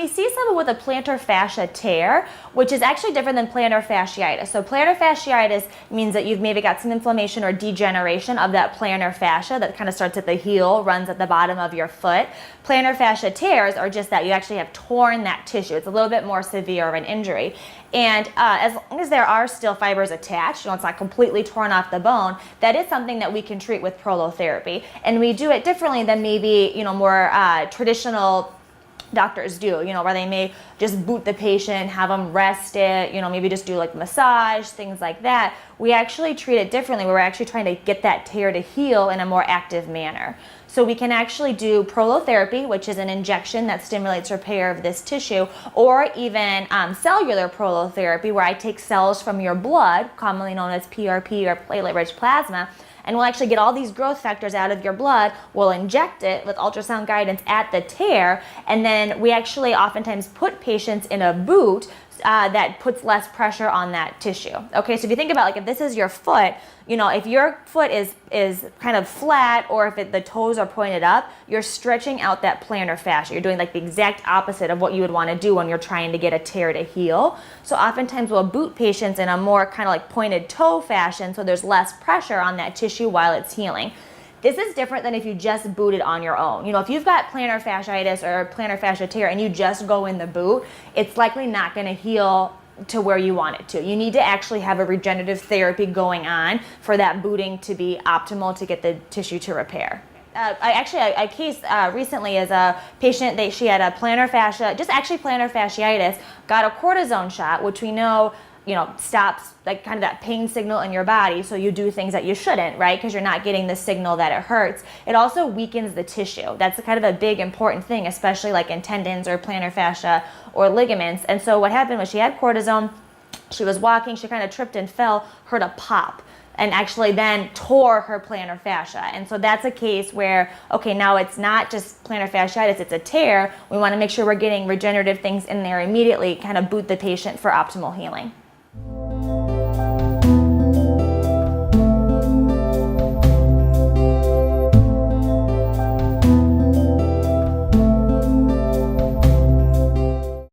we see someone with a plantar fascia tear, which is actually different than plantar fasciitis. So plantar fasciitis means that you've maybe got some inflammation or degeneration of that plantar fascia that kind of starts at the heel, runs at the bottom of your foot. Plantar fascia tears are just that you actually have torn that tissue. It's a little bit more severe of an injury. And as long as there are still fibers attached, it's not completely torn off the bone, that is something that we can treat with prolotherapy. And we do it differently than maybe, more traditional doctors do, where they may just boot the patient, have them rest it, maybe just do like massage, things like that. We actually treat it differently. We're actually trying to get that tear to heal in a more active manner. So we can actually do prolotherapy, which is an injection that stimulates repair of this tissue, or even cellular prolotherapy, where I take cells from your blood, commonly known as PRP or platelet-rich plasma, and we'll actually get all these growth factors out of your blood. We'll inject it with ultrasound guidance at the tear, and then we actually oftentimes put patients in a boot that puts less pressure on that tissue. Okay, so if you think about, like, if this is your foot, if your foot is kind of flat, or if the toes are pointed up, you're stretching out that plantar fascia. You're doing like the exact opposite of what you would want to do when you're trying to get a tear to heal. So oftentimes we'll boot patients in a more kind of like pointed toe fashion, so there's less pressure on that tissue while it's healing. This is different than if you just boot it on your own. If you've got plantar fasciitis or plantar fascia tear and you just go in the boot, it's likely not going to heal to where you want it to. You need to actually have a regenerative therapy going on for that booting to be optimal to get the tissue to repair. A case recently is a patient, she had a plantar fascia, just actually plantar fasciitis, got a cortisone shot, which we know stops like kind of that pain signal in your body, so you do things that you shouldn't, right? Because you're not getting the signal that it hurts. It also weakens the tissue. That's kind of a big important thing, especially like in tendons or plantar fascia or ligaments. And so what happened was she had cortisone, she was walking, she kind of tripped and fell, heard a pop, and actually then tore her plantar fascia. And so that's a case where, okay, now it's not just plantar fasciitis, it's a tear. We want to make sure we're getting regenerative things in there immediately, kind of boot the patient for optimal healing.